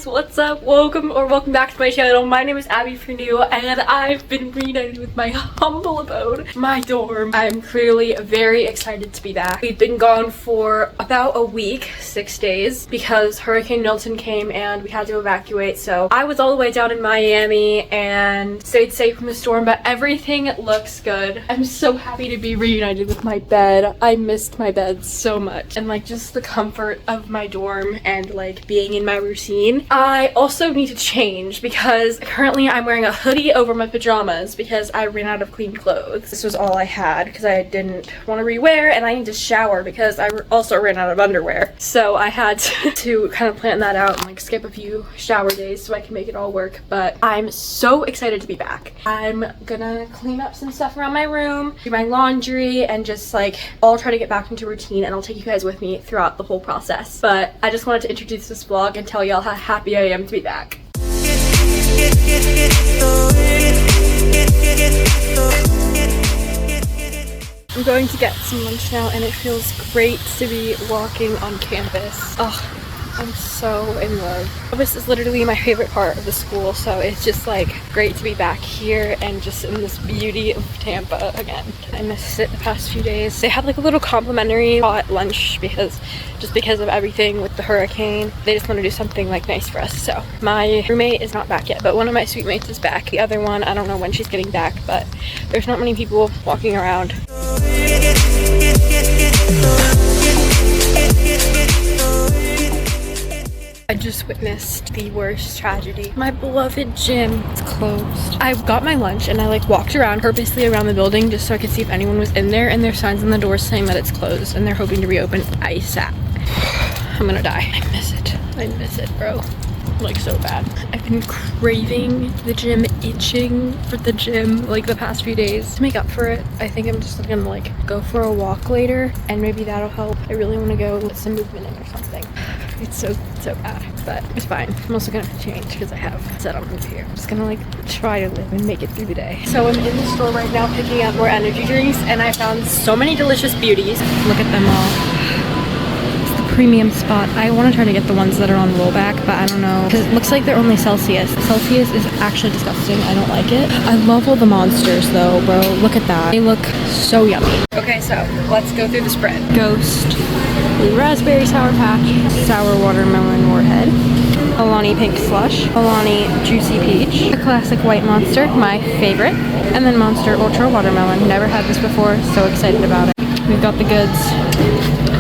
guys, what's up? Welcome back to my channel. My name is Abby if you're new, and I've been reunited with my humble abode, my dorm. I'm clearly very excited to be back. We've been gone for about a week, 6 days, because Hurricane Milton came and we had to evacuate. So I was all the way down in Miami and stayed safe from the storm, but everything looks good. I'm so happy to be reunited with my bed. I missed my bed so much, and like just the comfort of my dorm and like being in my routine. I also need to change because currently I'm wearing a hoodie over my pajamas because I ran out of clean clothes. This was all I had because I didn't want to rewear, and I need to shower because I also ran out of underwear. So I had to kind of plan that out and like skip a few shower days so I can make it all work. But I'm so excited to be back. I'm gonna clean up some stuff around my room, do my laundry, and just like I'll try to get back into routine, and I'll take you guys with me throughout the whole process. But I just wanted to introduce this vlog and tell y'all how happy I am to be back. I'm going to get some lunch now, and it feels great to be walking on campus. Oh, I'm so in love. This is literally my favorite part of the school, so it's just like great to be back here and just in this beauty of Tampa again. I missed it the past few days. They had like a little complimentary hot lunch because of everything with the hurricane. They just want to do something like nice for us. So my roommate is not back yet, but one of my suite mates is back. The other one, I don't know when she's getting back, but there's not many people walking around. I just witnessed the worst tragedy. My beloved gym is closed. I got my lunch and I like walked around purposely around the building just so I could see if anyone was in there, and there's signs on the door saying that it's closed and they're hoping to reopen ASAP. I'm gonna die. I miss it, bro. Like so bad. I've been craving the gym, itching for the gym like the past few days. To make up for it, I think I'm just gonna like go for a walk later, and maybe that'll help. I really want to go get some movement in or something. It's so bad, but it's fine. I'm also gonna change because I have said I'll move here. I'm just gonna like try to live and make it through the day. So I'm in the store right now picking up more energy drinks, and I found so many delicious beauties. Look at them all. Premium spot. I want to try to get the ones that are on rollback, but I don't know because it looks like they're only Celsius. Celsius is actually disgusting. I don't like it. I love all the monsters though, bro. Look at that. They look so yummy. Okay, so let's go through the spread. Ghost, blue raspberry sour patch, sour watermelon warhead, Alani pink slush, Alani juicy peach, a classic white monster, my favorite, and then Monster ultra watermelon. Never had this before, so excited about it. We've got the goods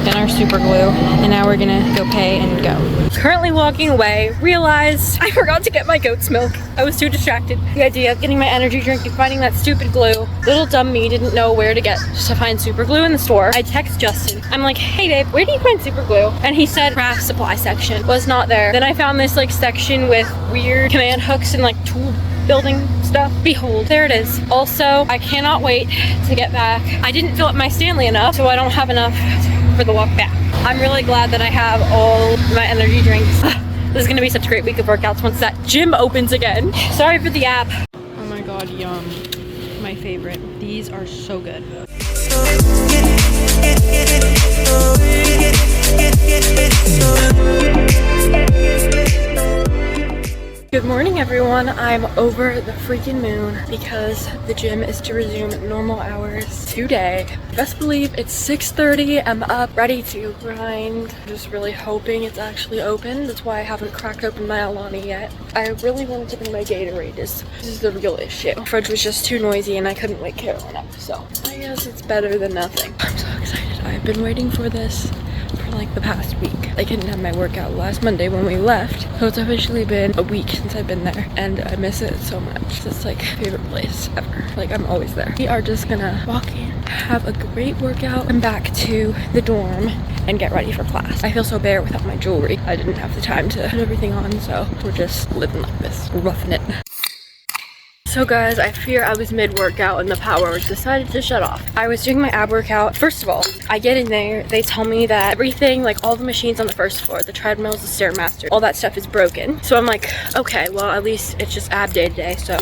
and our super glue, and now we're gonna go pay and go. Currently walking away, realized I forgot to get my goat's milk. I was too distracted. The idea of getting my energy drink and finding that stupid glue. Little dumb me didn't know where to find super glue in the store. I text Justin. I'm like, hey babe, where do you find super glue? And he said craft supply section. Was not there. Then I found this like section with weird command hooks and like tool building stuff. Behold, there it is. Also, I cannot wait to get back. I didn't fill up my Stanley enough, so I don't have enough for the walk back. I'm really glad that I have all my energy drinks. This is gonna be such a great week of workouts once that gym opens again. Sorry for the app. Oh my god, yum. My favorite. These are so good. Good morning everyone. I'm over the freaking moon because the gym is to resume normal hours today. Best believe it's 6:30. I'm up ready to grind. Just really hoping it's actually open. That's why I haven't cracked open my Alani yet. I really wanted to bring my Gatorade. This is the real issue. The fridge was just too noisy and I couldn't wake Caroline up, so I guess it's better than nothing. I'm so excited. I've been waiting for this for like the past week. I couldn't have my workout last Monday when we left, so it's officially been a week since I've been there, and I miss it so much. It's like favorite place ever. Like I'm always there. We are just gonna walk in, have a great workout, and back to the dorm and get ready for class. I feel so bare without my jewelry. I didn't have the time to put everything on, so we're just living like this. We're roughing it. So guys, I fear I was mid-workout and the power decided to shut off. I was doing my ab workout. First of all, I get in there, they tell me that everything, like all the machines on the first floor, the treadmills, the Stairmaster, all that stuff is broken. So I'm like, okay, well at least it's just ab day today, so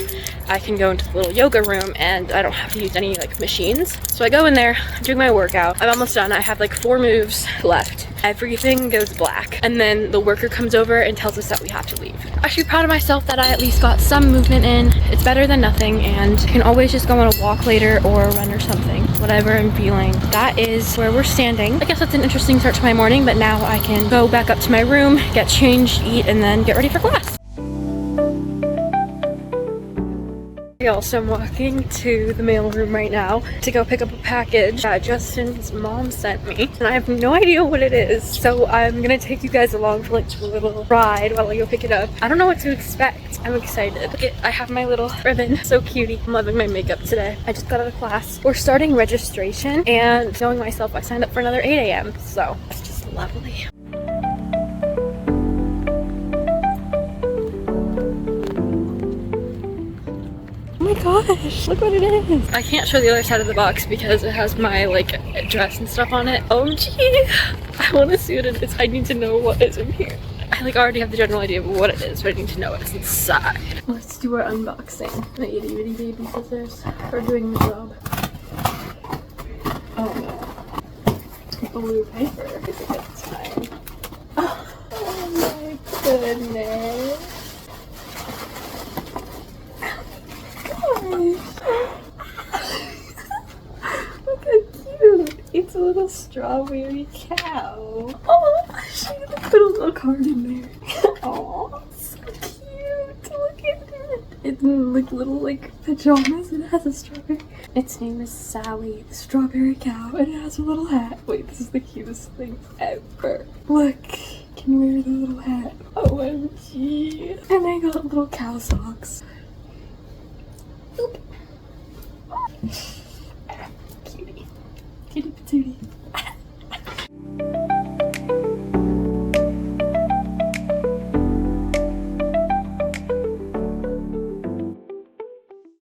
I can go into the little yoga room and I don't have to use any like machines. So I go in there, I'm doing my workout. I'm almost done. I have like 4 moves left. Everything goes black. And then the worker comes over and tells us that we have to leave. I should be proud of myself that I at least got some movement in. It's better than nothing, and can always just go on a walk later or a run or something, whatever I'm feeling. That is where we're standing. I guess that's an interesting start to my morning, but now I can go back up to my room, get changed, eat, and then get ready for class. So I'm walking to the mailroom right now to go pick up a package that Justin's mom sent me, and I have no idea what it is, so I'm gonna take you guys along for like a little ride while I go pick it up. I don't know what to expect. I'm excited. I have my little ribbon, so cutie. I'm loving my makeup today. I just got out of class. We're starting registration, and knowing myself, I signed up for another 8 a.m. so it's just lovely. Oh my gosh, look what it is. I can't show the other side of the box because it has my like dress and stuff on it. OMG, I want to see what it is. I need to know what is in here. I like already have the general idea of what it is, but I need to know what's inside. Let's do our unboxing. My itty bitty baby scissors are doing the job. Oh no. Blue paper is a good time. Oh my goodness. Look how cute! It's a little strawberry cow. Oh, she put a little card in there. Oh, so cute! Look at it. It's like little like pajamas, and it has a strawberry. Its name is Sally, the strawberry cow, and it has a little hat. Wait, this is the cutest thing ever. Look, can wear the little hat. OMG! And I got little cow socks. Cutie. Cutie patootie.